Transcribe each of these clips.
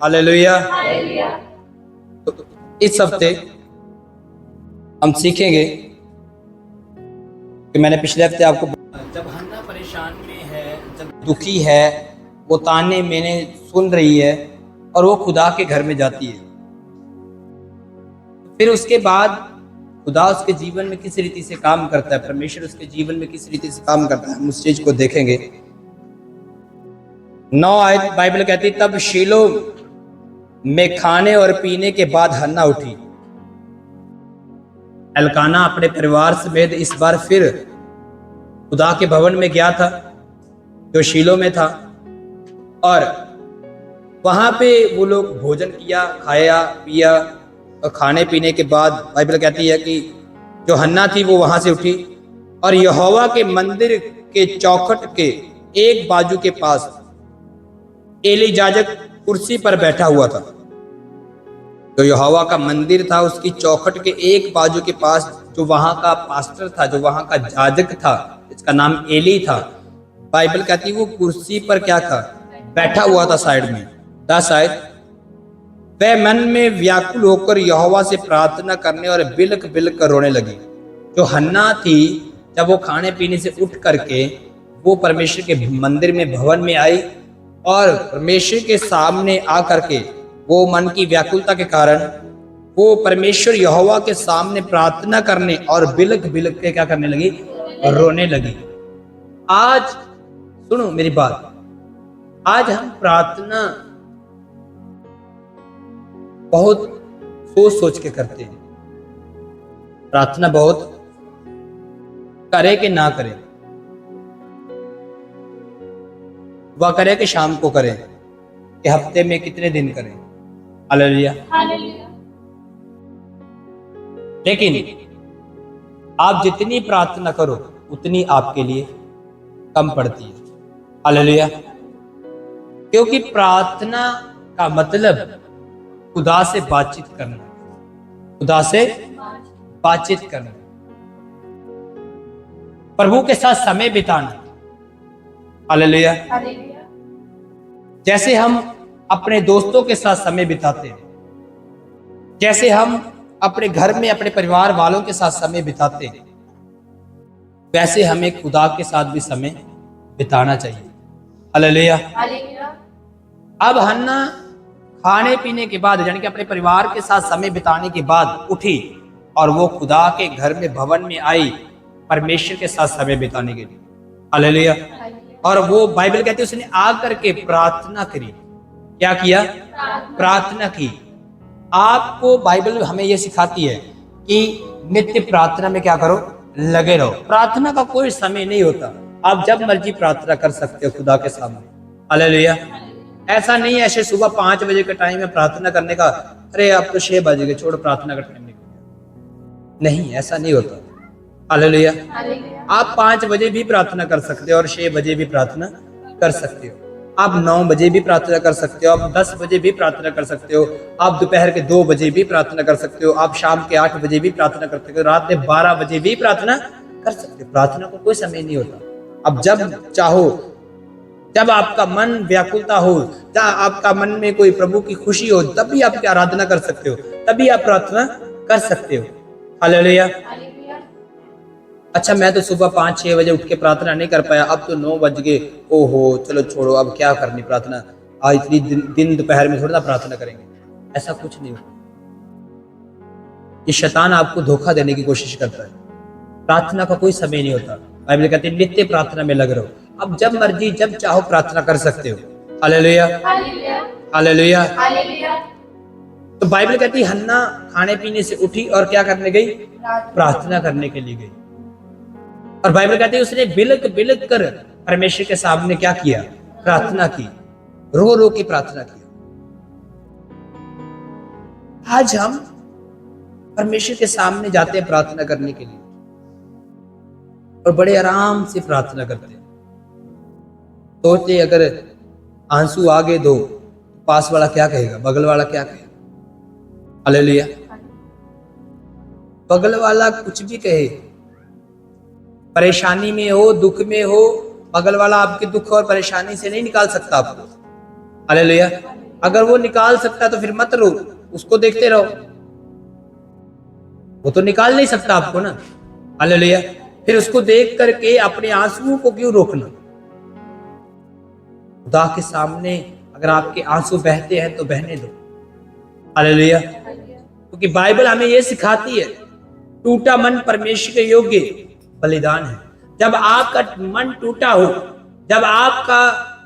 Hallelujah. तो इस हफ्ते हम सीखेंगे कि मैंने पिछले हफ्ते आपको जब हन्ना परेशान में है, जब दुखी है, वो ताने मैंने सुन रही है और वो खुदा के घर में जाती है, फिर उसके बाद खुदा उसके जीवन में किस रीति से काम करता है, परमेश्वर उसके जीवन में किस रीति से काम करता है, हम उस चीज को देखेंगे। 9 आयत बाइबल कहती है, तब शीलो में खाने और पीने के बाद हन्ना उठी। एल्काना अपने परिवार समेत इस बार फिर खुदा के भवन में गया था जो शीलो में था, और वहां पे वो लोग भोजन किया, खाया पिया, और खाने पीने के बाद बाइबल कहती है कि जो हन्ना थी वो वहां से उठी और यहोवा के मंदिर के चौखट के एक बाजू के पास एली याजक कुर्सी पर बैठा हुआ था। जो यहोवा का मंदिर था उसकी चौखट के एक बाजू के पास जो वहां का पास्टर था, जो वहां का याजक था, इसका नाम एली था, बाइबल कहती वो कुर्सी पर क्या था, बैठा हुआ था साइड में। 10 आयत, वह मन में व्याकुल होकर यहोवा से प्रार्थना करने और बिलक बिलक कर रोने लगी। जो हन्ना थी, जब वो खाने पीने से उठ करके वो परमेश्वर के मंदिर में भवन में आई और परमेश्वर के सामने आकर के वो मन की व्याकुलता के कारण वो परमेश्वर यहोवा के सामने प्रार्थना करने और बिलक बिलक के क्या करने लगी, रोने लगी। आज सुनो मेरी बात, आज हम प्रार्थना बहुत सोच सोच के करते हैं। प्रार्थना बहुत करे कि ना करें, वह करे कि शाम को करें, कि हफ्ते में कितने दिन करें। हालेलुया। लेकिन आप जितनी प्रार्थना करो उतनी आपके लिए कम पड़ती है। हालेलुया। क्योंकि प्रार्थना का मतलब खुदा से बातचीत करना, खुदा से बातचीत करना, प्रभु के साथ समय बिताना। हालेलुया। जैसे हम अपने दोस्तों के साथ समय बिताते हैं, जैसे हम अपने घर में अपने परिवार वालों के साथ समय बिताते हैं, वैसे हमें खुदा के साथ भी समय बिताना चाहिए। हालेलुया। अब हन्ना खाने पीने के बाद, यानी कि अपने परिवार के साथ समय बिताने के बाद उठी और वो खुदा के घर में भवन में आई परमेश्वर के साथ समय बिताने के लिए। हालेलुया। और वो बाइबल कहती है उसने आकर के प्रार्थना करी। क्या किया? प्रार्थना की। आपको बाइबल हमें यह सिखाती है कि नित्य प्रार्थना में क्या करो, लगे रहो। प्रार्थना का कोई समय नहीं होता, आप जब मर्जी प्रार्थना कर सकते हो खुदा के सामने। हालेलुया। ऐसा नहीं है ऐसे सुबह 5 बजे का टाइम है प्रार्थना करने का, अरे अब तो 6 बजे के, छोड़ प्रार्थना का टाइम नहीं, ऐसा नहीं होता। हालेलुया। आप 5 बजे भी प्रार्थना कर सकते हो और 6 बजे भी प्रार्थना कर सकते हो, आप 9 बजे भी प्रार्थना कर सकते हो, आप 10 बजे भी प्रार्थना कर सकते हो, आप दोपहर के 2 बजे भी प्रार्थना कर सकते हो, आप शाम के 8 बजे भी प्रार्थना कर सकते हो, रात में 12 बजे भी प्रार्थना कर सकते हो। प्रार्थना को कोई समय नहीं होता। अब जब चाहो, जब आपका मन व्याकुलता हो, जब आपका मन में कोई प्रभु की खुशी हो, तभी आप आराधना कर सकते हो, तभी आप प्रार्थना कर सकते हो। हालेलुया। अच्छा, मैं तो सुबह 5-6 बजे उठ के प्रार्थना नहीं कर पाया, अब तो 9 बज गए, ओहो चलो छोड़ो, अब क्या करनी प्रार्थना, आज इतनी दिन दोपहर में थोड़ा ना प्रार्थना करेंगे। ऐसा कुछ नहीं होता। ये शैतान आपको धोखा देने की कोशिश करता है। प्रार्थना का कोई समय नहीं होता। बाइबल कहती है नित्य प्रार्थना में लग रहो। अब जब मर्जी जब चाहो प्रार्थना कर सकते हो। हालेलुया। हालेलुया। तो बाइबल कहती है हन्ना खाने पीने से उठी और क्या करने गई? प्रार्थना करने के लिए गई। और बाइबल कहती है उसने बिलक बिलक कर परमेश्वर के सामने क्या किया? प्रार्थना की, रो रो के प्रार्थना की। आज हम परमेश्वर के सामने जाते हैं प्रार्थना करने के लिए और बड़े आराम से प्रार्थना करते हैं। सोचते अगर आंसू आ गए दो, पास वाला क्या कहेगा, बगल वाला क्या कहेगा? हालेलुया। बगल वाला कुछ भी कहे, परेशानी में हो, दुख में हो, बगल वाला आपके दुख और परेशानी से नहीं निकाल सकता आपको। हालेलुया। अगर वो निकाल सकता है तो फिर मत रो, उसको देखते रहो। वो तो निकाल नहीं सकता आपको ना। हालेलुया। फिर उसको देख करके अपने आंसुओं को क्यों रोकना? खुदा के सामने अगर आपके आंसू बहते हैं तो बहने दो। हालेलुया। क्योंकि बाइबल हमें यह सिखाती है, टूटा मन परमेश्वर के योग्य बलिदान है। जब आपका मन टूटा हो, जब आपका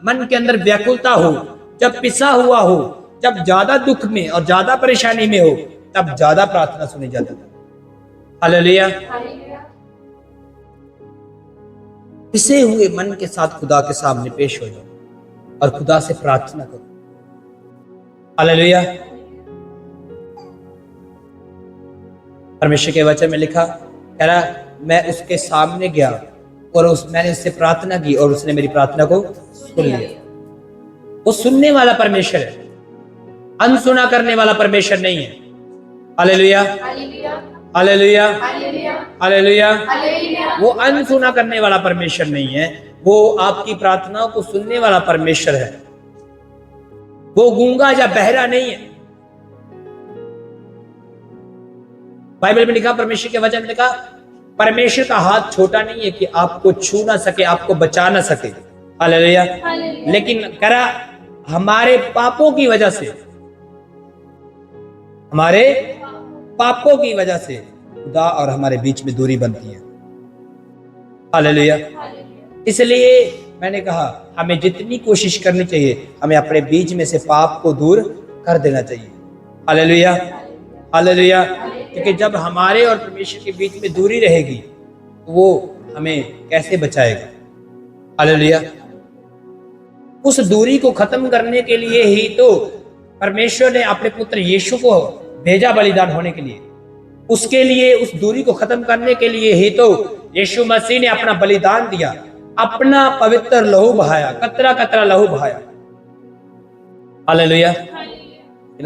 मन के अंदर व्याकुलता हो, जब पिसा हुआ हो, जब ज्यादा दुख में और ज्यादा परेशानी में हो, तब ज्यादा प्रार्थना सुनी जाती है। हालेलुया। पिसे हुए मन के साथ खुदा के सामने पेश हो जाओ और खुदा से प्रार्थना करो। हालेलुया। परमेश्वर के वचन में लिखा, कह रहा मैं उसके सामने गया और मैंने उससे प्रार्थना की और उसने मेरी प्रार्थना को सुन लिया। वो सुनने वाला परमेश्वर है, अनसुना करने वाला परमेश्वर नहीं है। Hallelujah, hallelujah, hallelujah. वो अनसुना करने वाला परमेश्वर नहीं है, वो आपकी प्रार्थनाओं को सुनने वाला परमेश्वर है। वो गूंगा या बहरा नहीं है। बाइबल में लिखा, परमेश्वर के वचन में लिखा, परमेश्वर का हाथ छोटा नहीं है कि आपको छू ना सके, आपको बचा ना सके। हालेलुया। लेकिन करा हमारे पापों की वजह से, हमारे पापों की वजह से खुदा और हमारे बीच में दूरी बनती है। हालेलुया। इसलिए मैंने कहा हमें जितनी कोशिश करनी चाहिए, हमें अपने बीच में से पाप को दूर कर देना चाहिए। Hallelujah, hallelujah. क्योंकि जब हमारे और परमेश्वर के बीच में दूरी रहेगी, वो हमें कैसे बचाएगा? हालेलुया। उस दूरी को खत्म करने के लिए ही तो परमेश्वर ने अपने पुत्र यीशु को भेजा बलिदान होने के लिए। उसके लिए, उस दूरी को खत्म करने के लिए ही तो यीशु मसीह ने अपना बलिदान दिया, अपना पवित्र लहू बहाया, कतरा कतरा लहू बहाया। हालेलुया।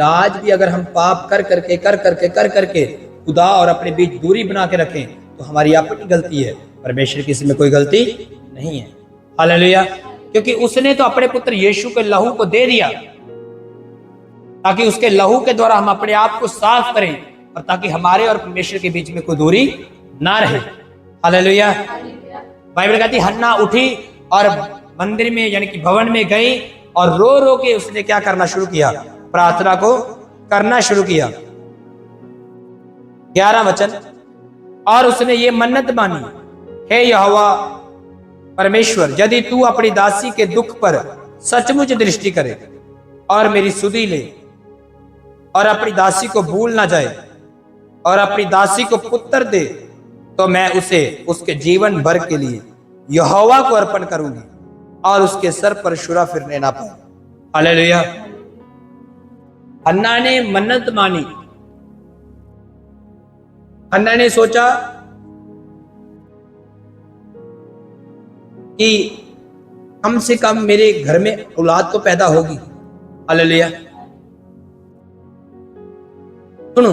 आज भी अगर हम पाप कर करके खुदा और अपने बीच दूरी बना के रखें तो हमारी अपनी गलती है, परमेश्वर की इसमें कोई गलती नहीं है। हालेलुया। क्योंकि उसने तो अपने पुत्र यीशु के लहू को दे दिया ताकि उसके लहू के द्वारा हम अपने आप को साफ करें और ताकि हमारे और परमेश्वर के बीच में कोई दूरी ना रहे। हालेलुया। बाइबल कहती हन्ना उठी और मंदिर में यानी कि भवन में गई और रो रो के उसने क्या करना शुरू किया? प्रार्थना को करना शुरू किया। 11 वचन, और उसने ये मन्नत मानी, हे यहोवा परमेश्वर, यदि तू अपनी दासी के दुख पर सचमुच दृष्टि करे और मेरी सुधि ले और अपनी दासी को भूल ना जाए और अपनी दासी को पुत्र दे, तो मैं उसे उसके जीवन भर के लिए यहोवा को अर्पण करूंगी और उसके सर पर शुरा फिरने ना पाए। हालेलुया। हन्ना ने मन्नत मानी। हन्ना ने सोचा कि कम से कम मेरे घर में औलाद तो पैदा होगी। हालेलुया। सुनो,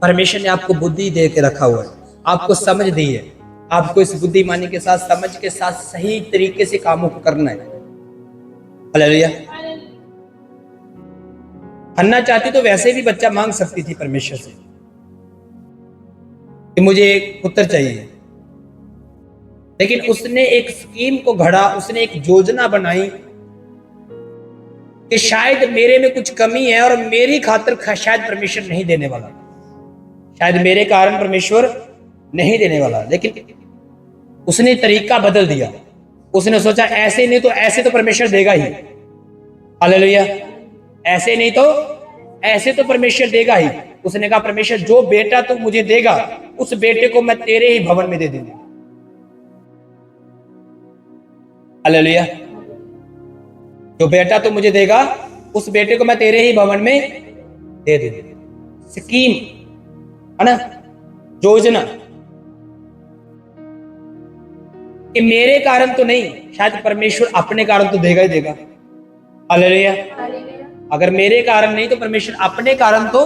परमेश्वर ने आपको बुद्धि दे के रखा हुआ है, आपको समझ दी है, आपको इस बुद्धिमानी के साथ, समझ के साथ सही तरीके से कामों को करना है। हालेलुया। हन्ना चाहती तो वैसे भी बच्चा मांग सकती थी परमेश्वर से कि मुझे एक पुत्र चाहिए, लेकिन उसने एक स्कीम को घड़ा, उसने एक योजना बनाई कि शायद मेरे में कुछ कमी है और मेरी खातिर शायद परमेश्वर नहीं देने वाला, शायद मेरे कारण परमेश्वर नहीं देने वाला। लेकिन उसने तरीका बदल दिया। उसने सोचा ऐसे नहीं तो ऐसे तो परमेश्वर देगा ही। हालेलुया। ऐसे नहीं तो ऐसे तो परमेश्वर देगा ही। उसने कहा परमेश्वर जो बेटा तू मुझे देगा उस बेटे को मैं तेरे ही भवन में दे दूंगा। हालेलुया। जो बेटा तू मुझे देगा उस बेटे को मैं तेरे ही भवन में दे दूंगा। स्कीम है ना, योजना, कि मेरे कारण तो नहीं, शायद परमेश्वर अपने कारण तो देगा ही देगा। हालेलुया। अगर मेरे कारण नहीं तो परमेश्वर अपने कारण तो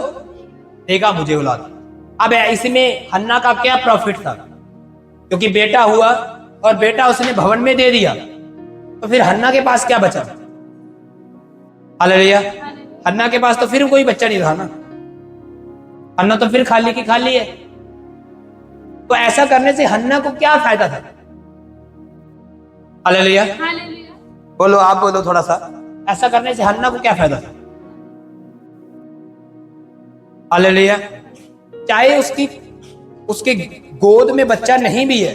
देगा मुझे औलाद। अब इसमें हन्ना का क्या प्रॉफिट था? क्योंकि बेटा हुआ और बेटा उसने भवन में दे दिया, तो फिर हन्ना के पास क्या बचा? हालेलुया। हन्ना के पास तो फिर कोई बच्चा नहीं रहा ना, हन्ना तो फिर खाली की खाली है। तो ऐसा करने से हन्ना को क्या फायदा था? हालेलुया। बोलो, आप बोलो थोड़ा सा, ऐसा करने से हन्ना को क्या फायदा था? हालेलुया। चाहे उसके गोद में बच्चा नहीं भी है,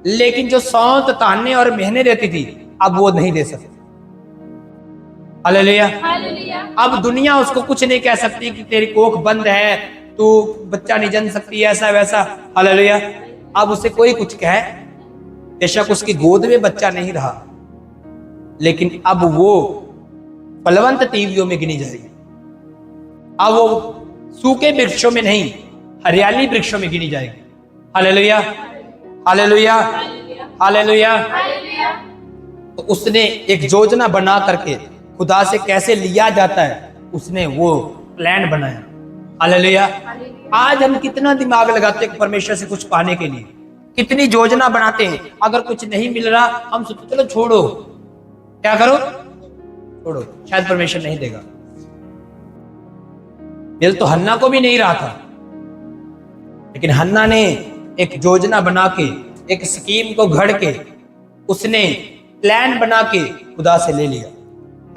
लेकिन जो सौंत, ताने और मेहने देती थी, अब वो नहीं दे सकती। हालेलुया। अब दुनिया उसको कुछ नहीं कह सकती कि तेरी कोख बंद है, तू बच्चा नहीं जन सकती, ऐसा वैसा। हालेलुया। अब उसे कोई कुछ कहे, बेशक उसकी गोद में बच्चा नहीं रहा, लेकिन अब वो फलवंत तीवियों में गिनी जाएगी। अब वो सूखे वृक्षों में नहीं, हरियाली वृक्षों में गिनी जाएगी। Hallelujah, hallelujah, hallelujah. तो उसने एक योजना बना करके खुदा से कैसे लिया जाता है, उसने वो प्लान बनाया। हालेलुया। आज हम कितना दिमाग लगाते हैं परमेश्वर से कुछ पाने के लिए, कितनी योजना बनाते हैं। अगर कुछ नहीं मिल रहा, हम सोचते चलो छोड़ो, क्या करो, छोड़ो, शायद परमेश्वर नहीं देगा। मिल तो हन्ना को भी नहीं रहा था, लेकिन हन्ना ने एक योजना बना के, एक स्कीम को घड़ के, उसने प्लान बना के खुदा से ले लिया।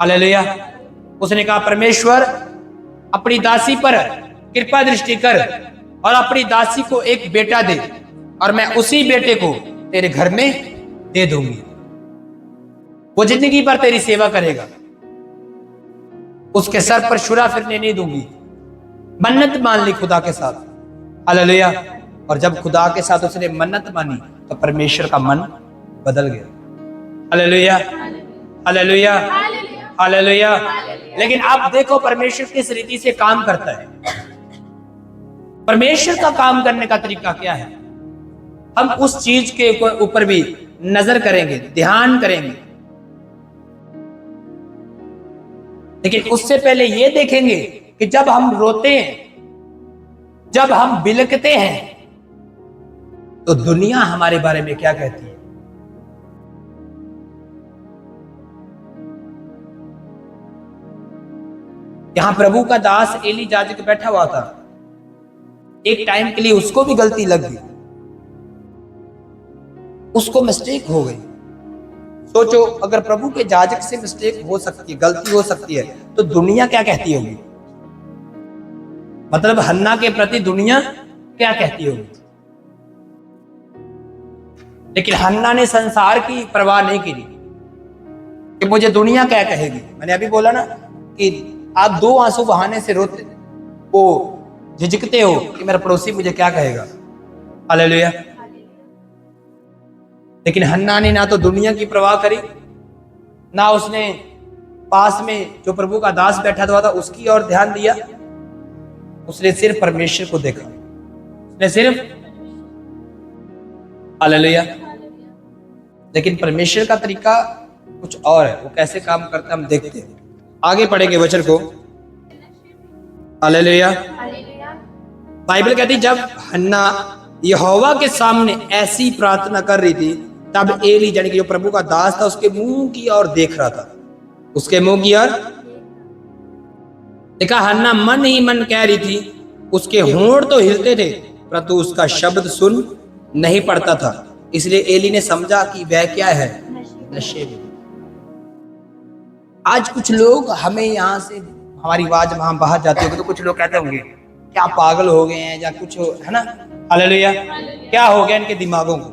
हालेलुया। उसने कहा, परमेश्वर अपनी दासी पर कृपा दृष्टि कर और अपनी दासी को एक बेटा दे, और मैं उसी बेटे को तेरे घर में दे दूंगी। वो जिंदगी भर तेरी सेवा करेगा, उसके सर पर शुरा फिरने नहीं दूंगी। मन्नत मान ली खुदा के साथ। हालेलुया। और जब खुदा के साथ उसने मन्नत मानी, तो परमेश्वर का मन बदल गया। Hallelujah, hallelujah, hallelujah. लेकिन आप देखो परमेश्वर किस रीति से काम करता है। परमेश्वर का काम करने का तरीका क्या है, हम उस चीज के ऊपर भी नजर करेंगे, ध्यान करेंगे। लेकिन उससे पहले ये देखेंगे कि जब हम रोते हैं, जब हम बिलकते हैं, तो दुनिया हमारे बारे में क्या कहती है। यहां प्रभु का दास एली याजक बैठा हुआ था। एक टाइम के लिए उसको भी गलती लग गई, उसको मिस्टेक हो गई। सोचो, अगर प्रभु के याजक से मिस्टेक हो सकती है, गलती हो सकती है, तो दुनिया क्या कहती होगी। मतलब हन्ना के प्रति दुनिया क्या कहती होगी। लेकिन हन्ना ने संसार की परवाह नहीं की कि मुझे दुनिया क्या कहेगी। मैंने अभी बोला ना कि आप दो आंसू बहाने से रोते, वो झिझकते हो कि मेरा पड़ोसी मुझे क्या कहेगा। हालेलुया। लेकिन हन्ना ने ना तो दुनिया की परवाह करी, ना उसने पास में जो प्रभु का दास बैठा हुआ था उसकी ओर ध्यान दिया। उसने सिर्फ परमेश्वर को देखा, उसने सिर्फ, हालेलुया। लेकिन परमेश्वर का तरीका कुछ और है, वो कैसे काम करता है हम देखते हैं। आगे पढ़ेंगे वचन को। हालेलुया। बाइबल कहती, जब हन्ना यहोवा के सामने ऐसी प्रार्थना कर रही थी, तब एली यानी कि जो प्रभु का दास था उसके मुंह की ओर देख रहा था। उसके मुंह की ओर देखा। हन्ना मन ही मन कह रही थी, उसके होंठ तो हिलते थे, परंतु उसका शब्द सुन नहीं पड़ता था। इसलिए एली ने समझा कि वह क्या है, नशे में। आज कुछ लोग हमें यहाँ से, हमारी आवाज वहां बाहर जाती होगी तो कुछ लोग कहते होंगे क्या पागल हो गए हैं या कुछ, है ना। हालेलुया। क्या हो गया इनके दिमागों को,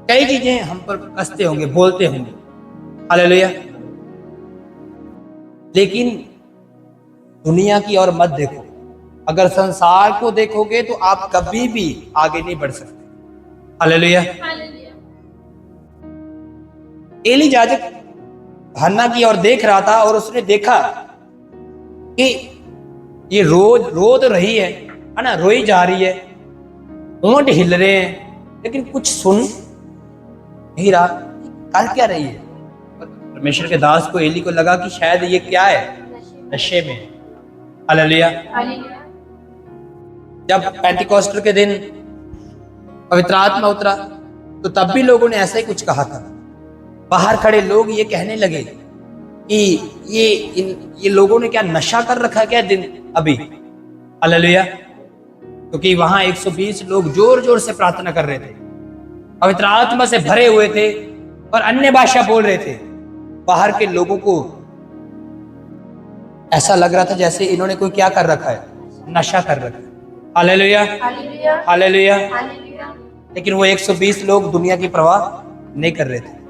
कई चीजें हम पर कसते होंगे, बोलते होंगे। हालेलुया। लेकिन दुनिया की ओर मत देखो। अगर संसार को देखोगे तो आप कभी भी आगे नहीं बढ़ सकते। हालेलुया। एली याजक हन्ना की ओर देख रहा था और उसने देखा कि ये रो तो रही है ना, रोई जा रही है, होंठ हिल रहे हैं, लेकिन कुछ सुन नहीं रहा, कर क्या रही है। परमेश्वर के दास को, एली को लगा कि शायद ये क्या है, नशे में। हालेलुया। जब पेंटिकॉस्टल के दिन पवित्र आत्मा उतरा, तो तब भी लोगों ने ऐसा ही कुछ कहा था। बाहर खड़े लोग ये कहने लगे कि ये लोगों ने क्या नशा कर रखा है क्या दिन अभी? हालेलुया। क्योंकि वहां 120 लोग जोर जोर से प्रार्थना कर रहे थे, पवित्र आत्मा से भरे हुए थे और अन्य भाषा बोल रहे थे। बाहर के लोगों को ऐसा लग रहा था जैसे इन्होंने कोई क्या कर रखा है, नशा कर रखा है। Hallelujah, hallelujah. लेकिन वो 120 लोग दुनिया की परवाह नहीं कर रहे थे।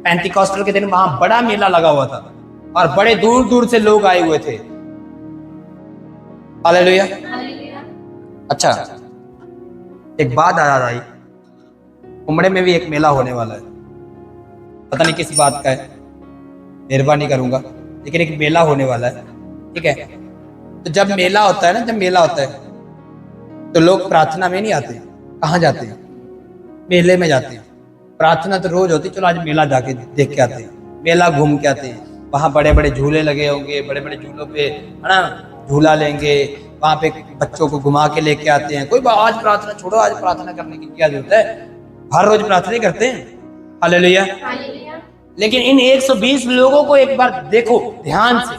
पेंटिकॉस्टल के दिन वहां बड़ा मेला लगा हुआ था और बड़े दूर दूर से लोग आए हुए थे। हालेलुया। अच्छा, एक बात याद आई, उमड़े में भी एक मेला होने वाला है, पता नहीं किस बात का है, मेहरबानी करूंगा, लेकिन एक मेला होने वाला है, ठीक है। तो जब मेला होता है ना, जब मेला होता है तो लोग प्रार्थना में नहीं आते, कहाँ जाते हैं? मेले में जाते हैं। प्रार्थना तो रोज होती, चलो आज मेला जाके देख के आते हैं, मेला घूम के आते हैं। वहां बड़े बड़े झूले लगे होंगे, बड़े बड़े झूलों पे है ना झूला लेंगे, वहां पे बच्चों को घुमा के लेके आते हैं। कोई आज प्रार्थना छोड़ो, आज प्रार्थना करने की क्या जरूरत है, हर रोज प्रार्थना करते हैं। हालेलुया। लेकिन इन 120 लोगों को एक बार देखो ध्यान से।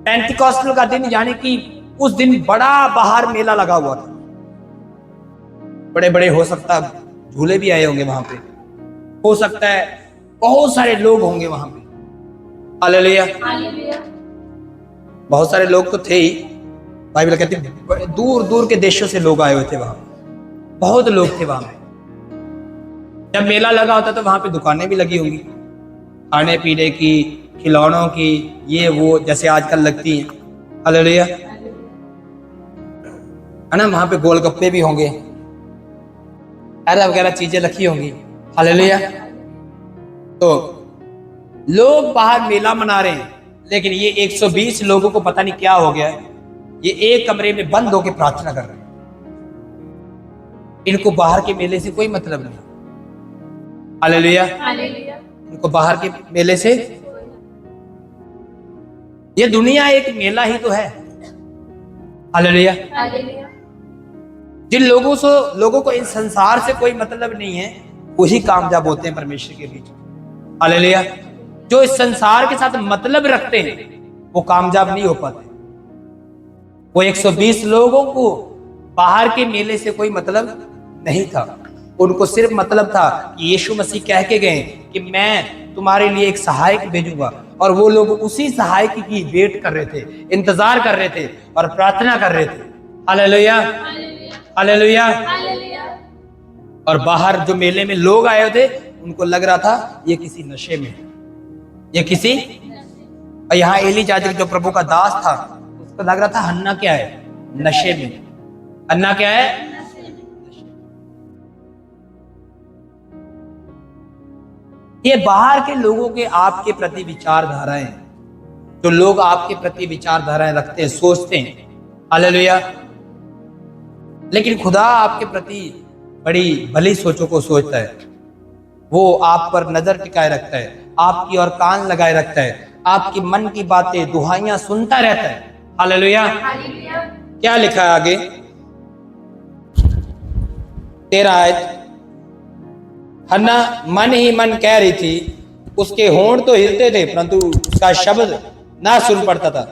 पेंटिकॉस्टल का दिन, यानी कि उस दिन बड़ा बाहर मेला लगा हुआ था, बड़े बड़े हो सकता है झूले भी आए होंगे वहां पे, हो सकता है बहुत सारे लोग होंगे वहां पे। हालेलुया। बहुत सारे लोग तो थे ही, बाइबल कहती है दूर दूर के देशों से लोग आए हुए थे वहां, बहुत लोग थे वहां पे। जब मेला लगा होता तो वहां पे दुकानें भी लगी होंगी, खाने पीने की, खिलौनों की, ये वो जैसे आजकल लगती हैं। हालेलुया, है ना। वहां पे गोलगप्पे भी होंगे, ऐसा वगैरह चीजें रखी होंगी। हालेलुया। तो लोग बाहर मेला मना रहे हैं, लेकिन ये 120 लोगों को पता नहीं क्या हो गया है, ये एक कमरे में बंद होकर प्रार्थना कर रहे हैं। इनको बाहर के मेले से कोई मतलब नहीं। हालेलुया। इनको बाहर के मेले से, ये दुनिया एक मेला ही तो है। हालेलुया। जिन लोगों को इन संसार से कोई मतलब नहीं है, वही कामयाब होते हैं परमेश्वर के बीच। हालेलुया। जो इस संसार के साथ मतलब रखते हैं वो कामयाब नहीं हो पाते। वो 120 लोगों को बाहर के मेले से कोई मतलब नहीं था, उनको सिर्फ मतलब था कि यीशु मसीह कह के गए कि मैं तुम्हारे लिए एक सहायक भेजूंगा, और वो लोग उसी सहायक की वेट कर रहे थे, इंतजार कर रहे थे और प्रार्थना कर रहे थे। Hallelujah, hallelujah. और बाहर जो मेले में लोग आए थे उनको लग रहा था ये किसी नशे में, ये किसी, और यहाँ एली याजक जो प्रभु का दास था उसको लग रहा था हन्ना क्या है, नशे में। हन्ना क्या है? ये बाहर के लोगों के आपके प्रति विचारधाराएं, जो लोग आपके प्रति विचारधाराएं रखते हैं, सोचते हैं। हालेलुया। लेकिन खुदा आपके प्रति बड़ी भली सोचों को सोचता है। वो आप पर नजर टिकाए रखता है, आपकी और कान लगाए रखता है, आपकी मन की बातें दुहाइयां सुनता रहता है। हालेलुया। क्या लिखा है आगे 13 आयत, हन्ना मन ही मन कह रही थी, उसके होंठ तो हिलते थे परंतु उसका शब्द ना सुन पड़ता था,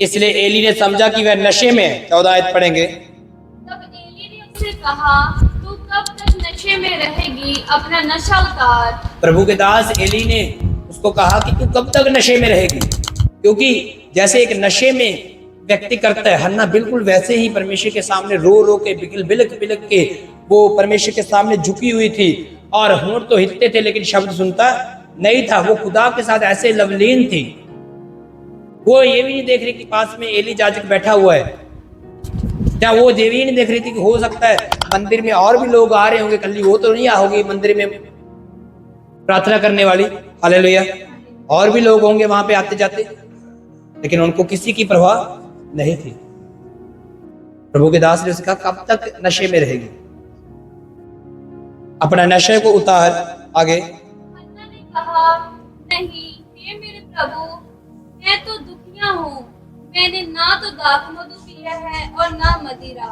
इसलिए एली ने समझा कि वह नशे में है। 14 आयत पढ़ेंगे। तब एली ने उससे कहा, तू कब तक नशे में रहेगी, अपना नशा उतार। प्रभु के दास एली ने उसको कहा कि तू कब तक नशे में रहेगी, क्योंकि जैसे एक नशे में व्यक्ति करता है, हन्ना बिल्कुल वैसे ही परमेश्वर के सामने रो रो के बिलक बिलक के वो परमेश्वर के सामने झुकी हुई थी, और होंठ तो हिलते थे लेकिन शब्द सुनता नहीं था। वो खुदा के साथ ऐसे लवलीन थी, वो ये भी नहीं देख रही कि पास में एली याजक बैठा हुआ है, क्या वो ये भी नहीं देख रही थी कि हो सकता है मंदिर में और भी लोग आ रहे होंगे, कल वो तो नहीं होगी मंदिर में प्रार्थना करने वाली। हालेलुया। और भी लोग होंगे वहां पे आते जाते, लेकिन उनको किसी की परवाह नहीं थी। प्रभु के दास ने उससे कहा कब तक नशे में रहेगी, अपना नशे को उतार। आगे हन्ना ने कहा, नहीं हे मेरे प्रभु, मैं तो दुखिया हूँ, मैंने ना तो दाख मधु पिया है और ना मदिरा,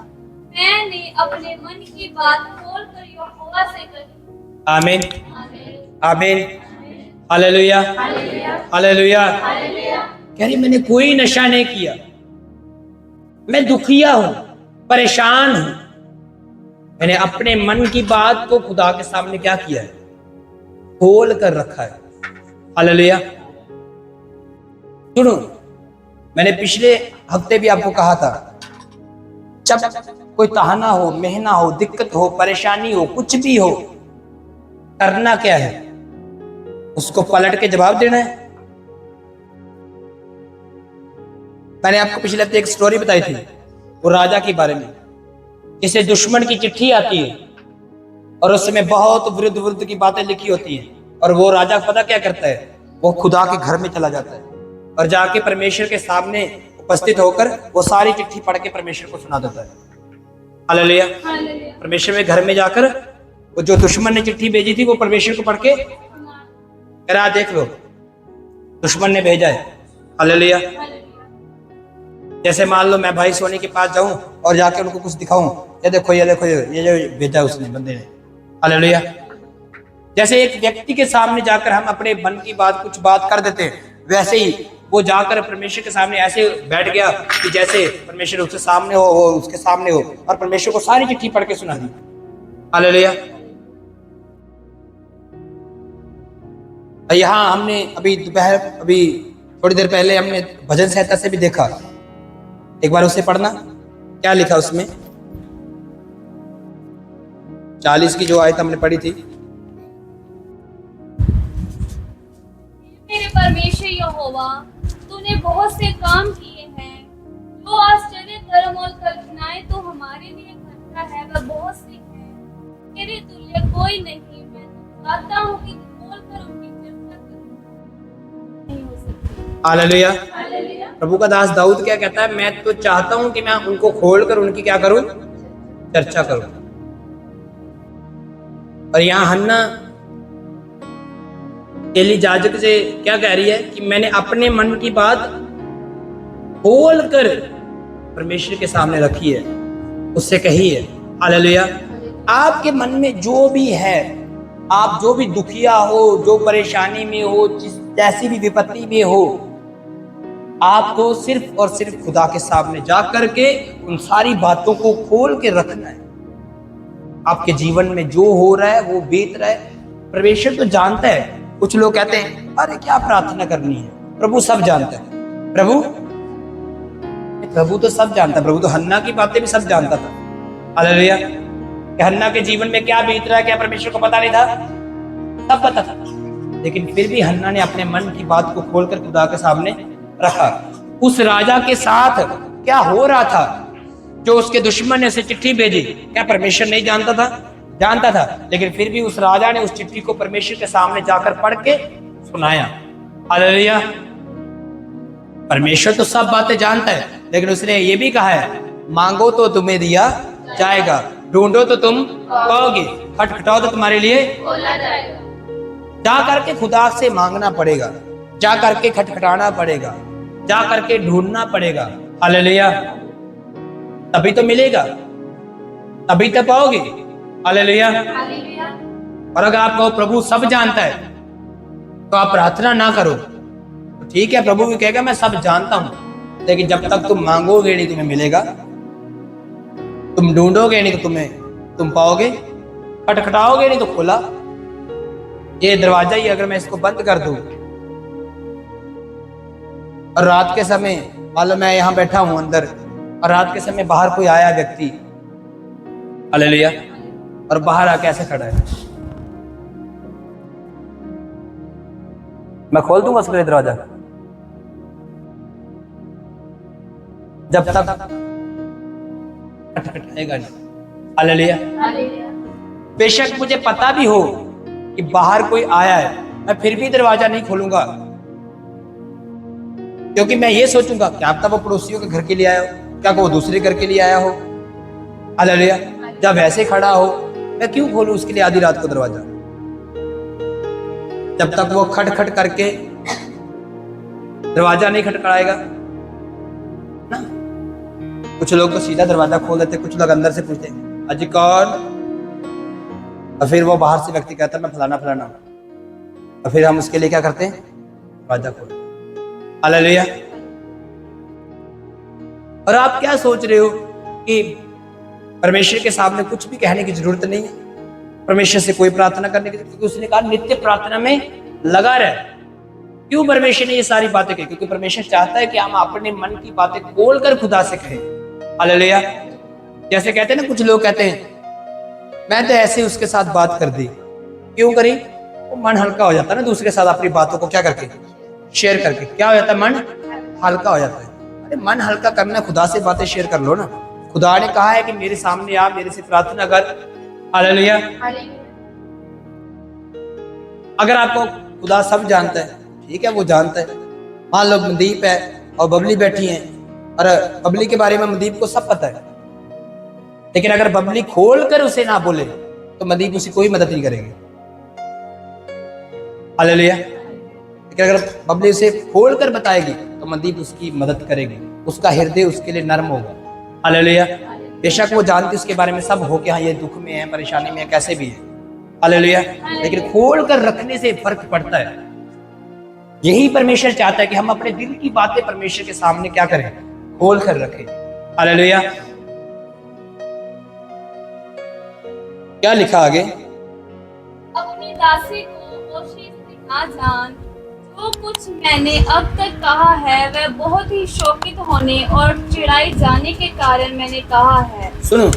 मैंने अपने मन की बात खोल कर यहोवा से कही। आमीन, आमीन। Hallelujah, hallelujah. कह रही मैंने कोई नशा नहीं किया, मैं दुखिया हूं, परेशान हूं। मैंने अपने मन की बात को खुदा के सामने क्या किया है, खोल कर रखा है। हालेलुया। सुनो, मैंने पिछले हफ्ते भी आपको कहा था, जब कोई ताहना हो, मेहना हो, दिक्कत हो, परेशानी हो, कुछ भी हो, करना क्या है, उसको पलट के जवाब देना है। मैंने आपको पिछले हफ्ते एक स्टोरी बताई थी, वो राजा के बारे में, जिसे दुश्मन की चिट्ठी आती है और उसमें बहुत विरुद्ध विरुद्ध की बातें लिखी होती हैं, और वो राजा पता क्या करता है, वो खुदा के घर में चला जाता है और जाके परमेश्वर के सामने उपस्थित होकर वो सारी चिट्ठी पढ़ के परमेश्वर को सुना देता है। हालेलुया। परमेश्वर में घर में जाकर वो जो दुश्मन ने चिट्ठी भेजी थी वो परमेश्वर को पढ़ के करा, देख लो दुश्मन ने भेजा है। हालेलुया। जैसे मान लो मैं भाई सोनी के पास जाऊं और जाके उनको कुछ दिखाऊं, ये देखो ये देखो ये जो भेजा उसने, बंदे ने। हालेलुया। जैसे एक व्यक्ति के सामने जाकर हम अपने मन की बात कुछ बात कर देते हैं, वैसे ही वो जाकर परमेश्वर के सामने ऐसे बैठ गया कि जैसे परमेश्वर उसके सामने हो, वो उसके सामने हो, और परमेश्वर को सारी चिट्ठी पढ़ के सुना दी। हालेलुया। यहाँ हमने अभी दोपहर, अभी थोड़ी देर पहले हमने भजन संहिता से भी देखा, एक बार उसे पढ़ना, क्या लिखा उसमें, 40 की जो आयत हमने पढ़ी थी। मेरे परमेश्वर यहोवा, तूने बहुत से काम किए हैं, जो आश्चर्य कर्म और कल्पनाएं तो हमारे लिए करता है वह बहुत सी है, तेरे तुल्य कोई नहीं। मैं चाहता हूँ कि खोल कर उनकी चर्चा करूं, नहीं हो सकती। हालेलुया। प्रभु का दास दाऊद क्या कहता है, मैं तो चाहता हूं कि मैं उनको खोल कर उनकी क्या करूं, चर्चा करूं। और यहाँ हन्ना एली याजक से क्या कह रही है कि मैंने अपने मन की बात खोल कर परमेश्वर के सामने रखी है, उससे कही है। हालेलुया। आपके मन में जो भी है, आप जो भी दुखिया हो, जो परेशानी में हो, जैसी भी विपत्ति में हो, आपको सिर्फ और सिर्फ खुदा के सामने जा करके उन सारी बातों को खोल के रखना है। आपके जीवन में जो हो रहा है, वो बीत रहा है, परमेश्वर तो जानता है। कुछ लोग कहते हैं अरे क्या प्रार्थना करनी है, प्रभु सब जानता है। प्रभु तो सब जानता है, प्रभु तो हन्ना की बातें भी सब जानता था। हालेलुया। हन्ना के जीवन में क्या बीत रहा है, क्या परमेश्वर को पता नहीं था, सब पता था, लेकिन फिर भी हन्ना ने अपने मन की बात को खोलकर खुदा के सामने रखा। उस राजा के साथ क्या हो रहा था, जो उसके दुश्मन ने उसे चिट्ठी भेजी, क्या परमेश्वर नहीं जानता था? जानता था, लेकिन फिर भी उस राजा ने उस चिट्ठी को परमेश्वर के सामने जाकर पढ़ के सुनाया। हालेलुया। परमेश्वर तो सब बातें जानता है, लेकिन उसने ये भी कहा है, मांगो तो तुम्हें दिया जाएगा, ढूंढो तो तुम पाओगे, खटखटाओ तो तुम्हारे लिए खोला जाएगा। जा करके खुदा से मांगना पड़ेगा, जा करके खटखटाना पड़ेगा, जा करके ढूंढना पड़ेगा। हालेलुया। तभी तो मिलेगा, तभी तो पाओगे। हालेलुया। और अगर आप कहो प्रभु सब जानता है, तो आप प्रार्थना ना करो, तो ठीक है, प्रभु भी कहेगा मैं सब जानता हूं, लेकिन जब तक तुम मांगोगे नहीं तुम्हें मिलेगा, तुम ढूंढोगे नहीं तो तुम पाओगे, खटखटाओगे नहीं तो खोला। ये दरवाजा ही अगर मैं इसको बंद कर दूं और रात के समय, मान लो मैं यहां बैठा हूं अंदर और रात के समय बाहर कोई आया व्यक्ति, हालेलुया, और बाहर आके ऐसे खड़ा है, मैं खोल दूंगा उसके लिए दरवाजा? जब तक खटखटाएगा नहीं। हालेलुया। बेशक मुझे पता भी हो कि बाहर कोई आया है, मैं फिर भी दरवाजा नहीं खोलूंगा, क्योंकि मैं ये सोचूंगा क्या पता वो पड़ोसियों के घर के लिए आया हो, क्या वो दूसरे घर के लिए आया हो। हालेलुया। जब वैसे खड़ा हो, मैं क्यों खोलूं उसके लिए आधी रात को दरवाजा? जब तक वो खटखट करके दरवाजा नहीं खटखटाएगा ना। कुछ लोग तो सीधा दरवाजा खोल देते, कुछ लोग अंदर से पूछते अजी कौन, और फिर वो बाहर से व्यक्ति कहता मैं फलाना फलाना। और फिर हम उसके लिए क्या करते हैं, वादा खोलते हैं। हालेलुया। और आप क्या सोच रहे हो कि परमेश्वर के सामने कुछ भी कहने की जरूरत नहीं है, परमेश्वर से कोई प्रार्थना करने की, क्योंकि उसने कहा नित्य प्रार्थना में लगा रहे। क्यों परमेश्वर ने ये सारी बातें कही? क्योंकि परमेश्वर चाहता है कि हम अपने मन की बातें खोल कर खुदा से कहें। हालेलुया। जैसे कहते हैं ना, कुछ लोग कहते हैं मैं तो ऐसे उसके साथ बात कर दी। क्यों करी? वो मन हल्का हो जाता है ना, दूसरे के साथ अपनी बातों को क्या करके शेयर करके क्या हो जाता है, मन हल्का हो जाता है। अरे मन हल्का करना, खुदा से बातें शेयर कर लो ना। खुदा ने कहा है कि मेरे सामने आ, मेरे से प्रार्थना कर। हालेलुया। अगर आपको खुदा सब जानता है, ठीक है, वो जानता है। मान लो मनदीप है और बबली बैठी है, और बबली के बारे में मनदीप को सब पता है, लेकिन अगर बबली खोल कर उसे ना बोले तो मनदीप उसे कोई मदद नहीं करेगी। हालेलुया। लेकिन अगर बबली उसे खोल कर बताएगी तो मनदीप उसकी मदद करेगी, उसका हृदय उसके लिए नर्म होगा। हालेलुया। बेशक वो जानती उसके बारे में सब हो कि हाँ ये दुख में है, परेशानी में है, कैसे भी है। हालेलुया। लेकिन खोल कर रखने से फर्क पड़ता है। यही परमेश्वर चाहता है कि हम अपने दिल की बातें परमेश्वर के सामने क्या करें, खोल कर रखें। हालेलुया। क्या लिखा आगे? अपनी दासी को ओशी से ना जान, जो कुछ मैंने अब तक कहा है वह बहुत ही शोकित होने और चिढ़ाई जाने के कारण मैंने कहा है। सुनो,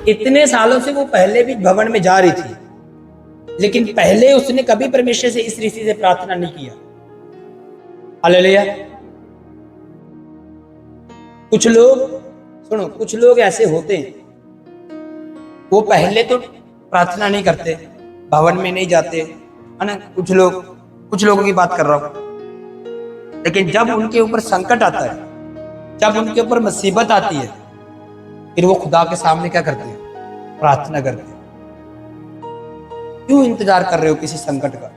इतने सालों से वो पहले भी भवन में जा रही थी, लेकिन पहले उसने कभी परमेश्वर से इस रीति से प्रार्थना नहीं किया। हालेलुया। कुछ लोग, सुनो, कुछ लोग ऐसे होते हैं, वो पहले तो प्रार्थना नहीं करते, भवन में नहीं जाते, है ना। कुछ लोगों की बात कर रहा हूं, लेकिन जब उनके ऊपर संकट आता है, जब उनके ऊपर मुसीबत आती है, फिर वो खुदा के सामने क्या करते हैं, प्रार्थना करते हैं। क्यों इंतजार कर रहे हो किसी संकट का?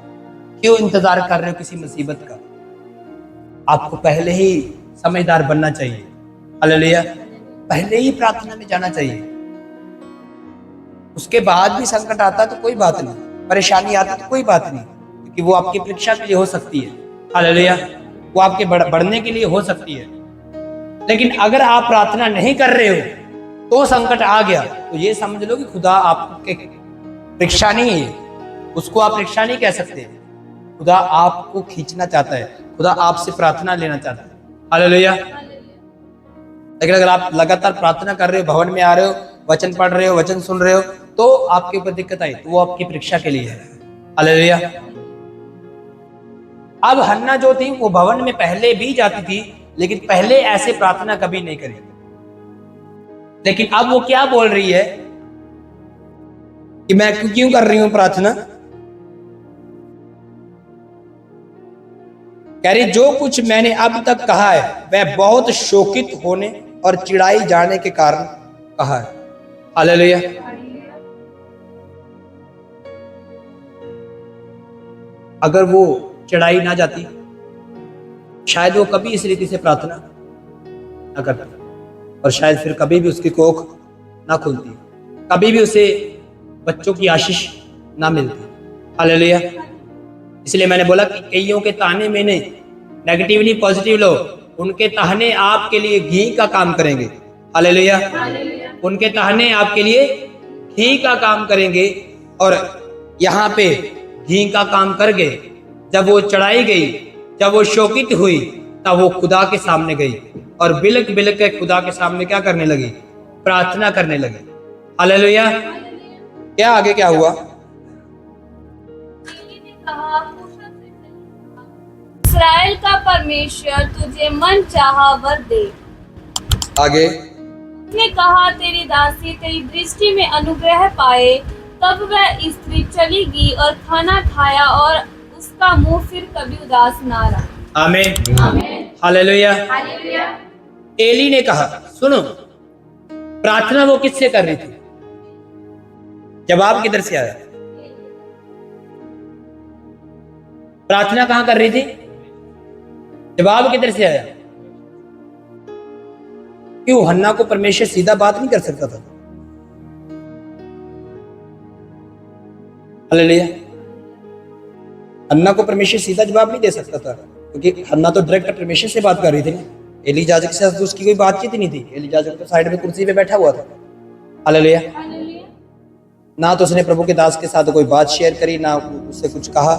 क्यों इंतजार कर रहे हो किसी मुसीबत का? आपको पहले ही समझदार बनना चाहिए। हालेलुया। पहले ही प्रार्थना में जाना चाहिए। उसके बाद भी संकट आता है तो कोई बात नहीं, परेशानी आती है तो कोई बात नहीं, क्योंकि वो आपकी परीक्षा के लिए हो सकती है। हालेलुया। वो आपके बढ़ने के लिए हो सकती है। लेकिन अगर आप प्रार्थना नहीं कर रहे हो तो संकट आ गया, तो ये समझ लो कि खुदा आपके परीक्षा नहीं है, उसको आप परीक्षा नहीं कह सकते। खुदा आपको खींचना चाहता है, खुदा आपसे प्रार्थना लेना चाहता है। हालेलुया। लेकिन अगर आप लगातार प्रार्थना कर रहे हो, भवन में आ रहे हो, वचन पढ़ रहे हो, वचन सुन रहे हो, तो आपके ऊपर दिक्कत आई तो वो आपकी परीक्षा के लिए है। हालेलुया। अब हन्ना जो थी वो भवन में पहले भी जाती थी, लेकिन पहले ऐसे प्रार्थना कभी नहीं करी। लेकिन अब वो क्या बोल रही है कि मैं क्यों कर रही हूं प्रार्थना? कह रही जो कुछ मैंने अब तक कहा है वह बहुत शोकित होने और चिढ़ाई जाने के कारण कहा है। हालेलुया। अगर वो चिढ़ाई ना जाती, शायद वो कभी इस रीति से प्रार्थना ना करता, और शायद फिर कभी भी उसकी कोख ना खुलती, कभी भी उसे बच्चों की आशीष ना मिलती। हालेलुया। इसलिए मैंने बोला कि कईयों के ताने में नहीं, नेगेटिवली पॉजिटिव लो, उनके ताने आपके लिए घी का काम करेंगे। हालेलुया। उनके ताने आपके लिए घी का काम करेंगे, और यहाँ पे घी का काम कर गए। जब वो चढ़ाई गई, जब वो शोकित हुई, तब वो खुदा के सामने गई और बिलक बिलक के खुदा के सामने क्या करने लगी, प्रार्थना करने लगी। हालेलुया। क्या आगे क्या हुआ? इस्राएल का परमेश्वर तुझे मन चाहा वर दे। आगे उसने कहा तेरी दासी तेरी दृष्टि में अनुग्रह पाए। तब वह स्त्री चली और खाना खाया और उसका मुंह फिर कभी उदास ना रहा। आमीन। आमीन। हालेलुया। हालेलुया। एली ने कहा, सुनो, प्रार्थना वो किससे कर रही थी? जवाब किधर से आया? प्रार्थना कहां कर रही थी? जवाब किधर से आया? क्यों हन्ना को परमेश्वर सीधा बात नहीं कर सकता था? हालेलुया। हन्ना को परमेश्वर सीधा जवाब नहीं दे सकता था, क्योंकि हन्ना तो डायरेक्ट परमेश्वर से बात कर रही थी ना। एली याजक के साथ तो उसकी कोई बातचीत ही नहीं थी। एली याजक तो साइड में कुर्सी पे बैठा हुआ था। हालेलुया। हालेलुया। ना तो उसने प्रभु के दास के साथ कोई बात शेयर करी, ना उससे कुछ कहा।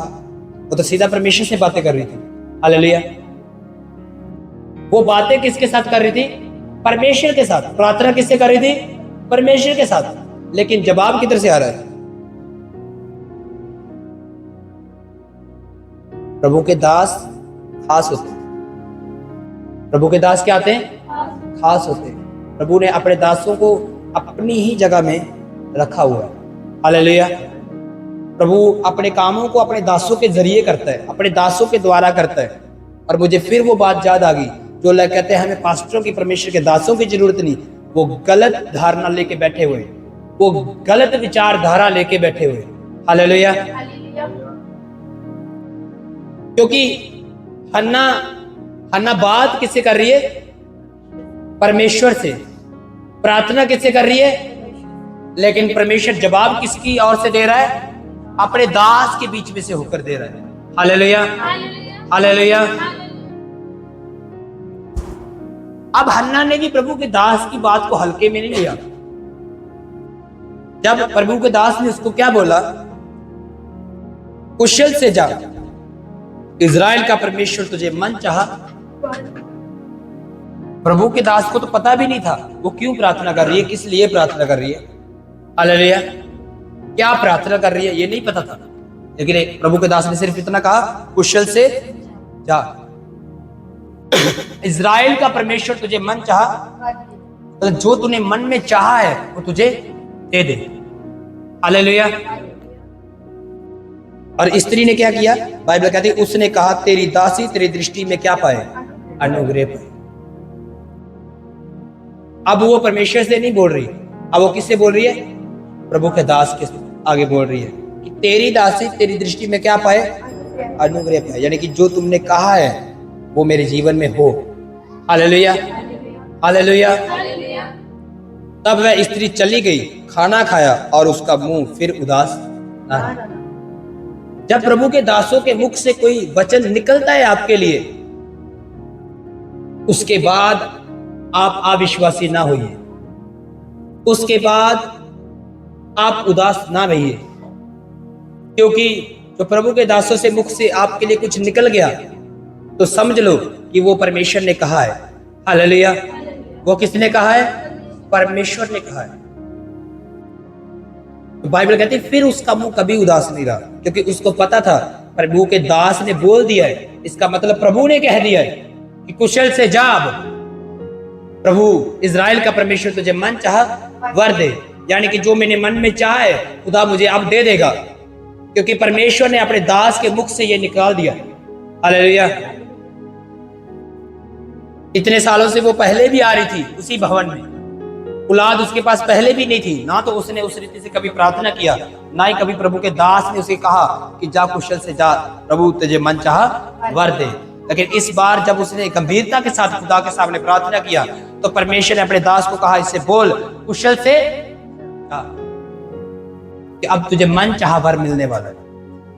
वो तो सीधा परमेश्वर से बातें कर रही थी। हालेलुया। वो बातें किसके साथ कर रही थी? परमेश्वर के साथ। प्रार्थना किससे कर रही थी? परमेश्वर के साथ। लेकिन जवाब किधर से आ रहा है? प्रभु के दास खास होते हैं। प्रभु के दास क्या आते हैं? खास होते हैं। प्रभु ने अपने दासों को अपनी ही जगह में रखा हुआ है। हालेलुया। प्रभु अपने कामों को अपने दासों के जरिए करता है, अपने दासों के द्वारा करता है। और मुझे फिर वो बात याद आ गई जो लोग कहते हैं हमें पास्टरों की, परमेश्वर के दासों की जरूरत नहीं। वो गलत धारणा लेके बैठे हुए, वो गलत विचारधारा लेके बैठे हुए। हालेलुया। क्योंकि हन्ना बात किससे कर रही है? परमेश्वर से। प्रार्थना किससे कर रही है? लेकिन परमेश्वर जवाब किसकी ओर से दे रहा है? अपने दास के बीच में से होकर दे रहा है। हालेलुया। हालेलुया। अब हन्ना ने भी प्रभु के दास की बात को हल्के में नहीं लिया। जब प्रभु के दास ने उसको क्या बोला? कुशल से जा, इज़राइल का परमेश्वर तुझे मन चाहा। प्रभु के दास को तो पता भी नहीं था वो क्यों प्रार्थना कर रही है, किस लिए प्रार्थना कर रही है। हालेलुया। क्या प्रार्थना कर रही है ये नहीं पता था। लेकिन प्रभु के दास ने सिर्फ इतना कहा, कुशल से जा, इज़राइल का परमेश्वर तुझे मन चाहा। तो जो तूने मन में चाहा है वो तुझे दे दे। हालेलुया। और स्त्री ने क्या किया? बाइबल कहती है उसने कहा तेरी दासी तेरी दृष्टि में क्या पाए? अनुग्रह पाए। अब वो परमेश्वर से नहीं बोल रही, अब वो किससे बोल रही है? प्रभु के दास के आगे बोल रही है कि तेरी दासी तेरी दृष्टि में क्या पाए? अनुग्रह पाए। यानी कि जो तुमने कहा है वो मेरे जीवन में हो। हालेलुया। हालेलुया। तब वह स्त्री चली गई, खाना खाया और उसका मुंह फिर उदास ना रहा। जब प्रभु के दासों के मुख से कोई वचन निकलता है आपके लिए, उसके बाद आप अविश्वासी ना होइए, उसके बाद आप उदास ना रहिए। क्योंकि जो प्रभु के दासों से मुख से आपके लिए कुछ निकल गया तो समझ लो कि वो परमेश्वर ने कहा है। हालेलुया। वो किसने कहा है? परमेश्वर ने कहा है। तो बाइबल कहती है फिर उसका मुंह कभी उदास नहीं रहा, क्योंकि उसको पता था प्रभु के दास ने बोल दिया है। इसका मतलब प्रभु ने कह दिया है कि कुशल से जा, प्रभु इज़राइल का परमेश्वर तुझे मन चाहा वर दे। यानी कि जो मैंने मन में चाहा है खुदा मुझे अब दे देगा, क्योंकि परमेश्वर ने अपने दास के मुख से ये निकाल दिया। हालेलुया। इतने सालों से वो पहले भी आ रही थी उसी भवन में, औलाद उसके पास पहले भी नहीं थी, ना तो उसने उस रीति से कभी प्रार्थना किया, ना ही कभी प्रभु के दास ने उसे कहा कि जा कुशल से जा, प्रभु तुझे मन चाहा वर दे। लेकिन इस बार जब उसने गंभीरता के साथ खुदा के सामने प्रार्थना किया तो परमेश्वर ने अपने दास को कहा, इससे बोल कुशल से कि अब तुझे मन चाहा वर मिलने वाला है।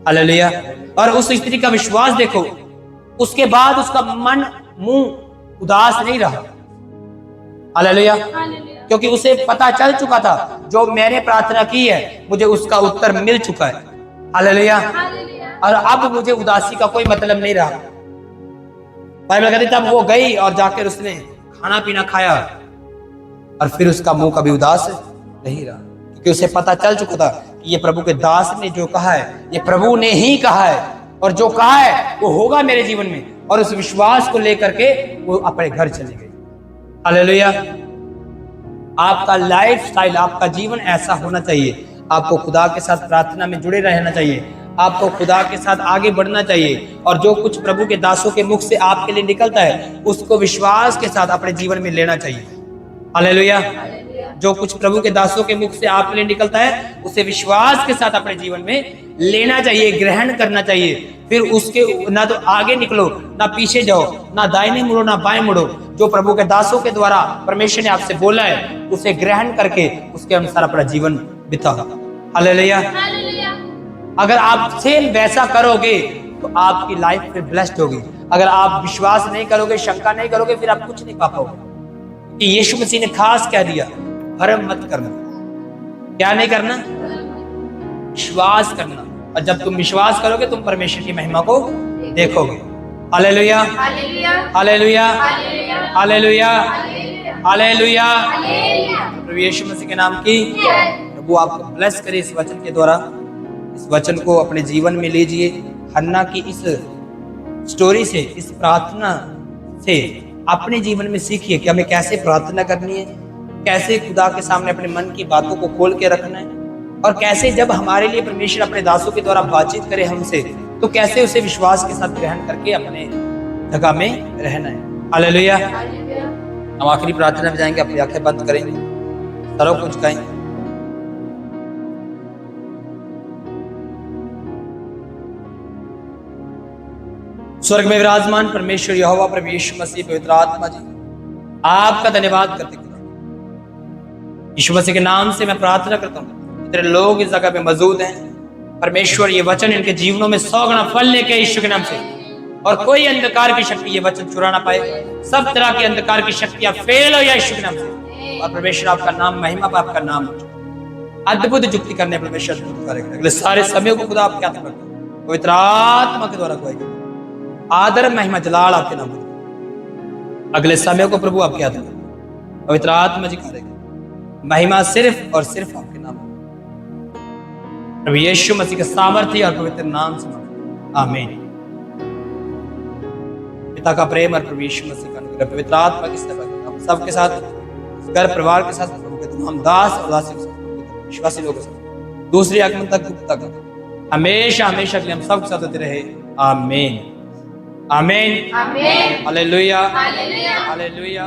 हालेलुया। और उस स्त्री का विश्वास देखो, उसके बाद उसका मन मुंह उदास नहीं रहा। हालेलुया। क्योंकि उसे पता चल चुका था जो मैंने प्रार्थना की है मुझे उसका उत्तर मिल चुका है। हालेलुया। और अब मुझे उदासी का कोई मतलब नहीं रहा। बाइबल कहती तब वो गई और जाकर उसने खाना पीना खाया और फिर उसका मुंह कभी उदास नहीं रहा, क्योंकि उसे पता चल चुका था कि ये प्रभु के दास ने जो कहा है ये प्रभु ने ही कहा है, और जो कहा है वो होगा मेरे जीवन में। और उस विश्वास को लेकर के वो अपने घर चली गई। हालेलुया। आपका लाइफ स्टाइल, आपका जीवन ऐसा होना चाहिए। आपको खुदा के साथ प्रार्थना में जुड़े रहना चाहिए, आपको खुदा के साथ आगे बढ़ना चाहिए, और जो कुछ प्रभु के दासों के मुख से आपके लिए निकलता है उसको विश्वास के साथ अपने जीवन में लेना चाहिए। हालेलुया। जो कुछ प्रभु के दासों के मुख से आपके लिए निकलता है उसे विश्वास के साथ अपने जीवन में लेना चाहिए, ग्रहण करना चाहिए। फिर उसके ना तो आगे निकलो ना पीछे जाओ, ना दाहिने मुड़ो ना बाएं मुड़ो। जो प्रभु के दासों के द्वारा परमेश्वर ने आपसे बोला है उसे ग्रहण करके उसके अनुसार अपना जीवन बिताओ। हालेलुया। अगर आप सेम वैसा करोगे तो आपकी लाइफ फिर ब्लेस्ड होगी। अगर आप विश्वास नहीं करोगे, शंका नहीं करोगे, फिर आप कुछ नहीं पा पाओगे। कि यीशु मसीह ने खास कह दिया, भरम मत करना। क्या नहीं करना? विश्वास करना। और जब तुम विश्वास करोगे तुम परमेश्वर की महिमा को देखोगे। Hallelujah, hallelujah, hallelujah, hallelujah, hallelujah, hallelujah. प्रभु यीशु मसीह के नाम की प्रभु आपको ब्लेस करे इस वचन के द्वारा। इस वचन को अपने जीवन में लीजिए। हन्ना की इस स्टोरी से, इस प्रार्थना से अपने जीवन में सीखिए कि हमें कैसे प्रार्थना करनी है, कैसे खुदा के सामने अपने मन की बातों को खोल के रखना है, और कैसे जब हमारे लिए परमेश्वर अपने दासों के द्वारा बातचीत करे हमसे, तो कैसे उसे विश्वास के साथ ग्रहण करके अपने जगह में रहना है। हालेलुया। हम आखिरी प्रार्थना में जाएंगे, अपनी आंखें बंद करेंगे, सरों को झुकाएंगे। स्वर्ग में विराजमान परमेश्वर यहोवा प्रभु यीशु मसीह पवित्र आत्मा जी, आपका धन्यवाद करते हैं। यीशु मसीह के नाम से मैं प्रार्थना करता हूँ, तेरे लोग इस जगह पे मौजूद हैं परमेश्वर, ये वचन इनके जीवनों में 100 गुना फल लेके यीशु के नाम से, और कोई अंधकार की शक्ति ये वचन चुरा ना पाए। सब तरह की अंधकार की शक्तियां फेल हो जाए यीशु के नाम से। और परमेश्वर आपका नाम महिमा पर, आपका नाम अद्भुत जुक्ति करने परमेश्वर अद्भुत कार्य करें। अगले सारे समय को खुदा आपके हाथ में रखते हैं, पवित्र आत्मा के द्वारा गवाही करें। आदर महिमा जलाल आपके नाम में। अगले समय को प्रभु आपके हाथ में, पवित्र आत्मा जी करेगा। महिमा सिर्फ और सिर्फ आपके नाम में, प्रभु यीशु मसीह के सामर्थ्य और पवित्र नाम से मांगते, आमीन। पिता का प्रेम और प्रभु यीशु मसीह का अनुग्रह, पवित्र आत्मा की सेवा हम सबके साथ, घर परिवार के साथ, प्रभु के तमाम दास और दासियों के साथ, विश्वासी लोगों के साथ, दूसरी आगमन तक हमेशा हमेशा के लिए हम सबके साथ होते रहे। आमीन, आमीन, हालेलुया, हालेलुया।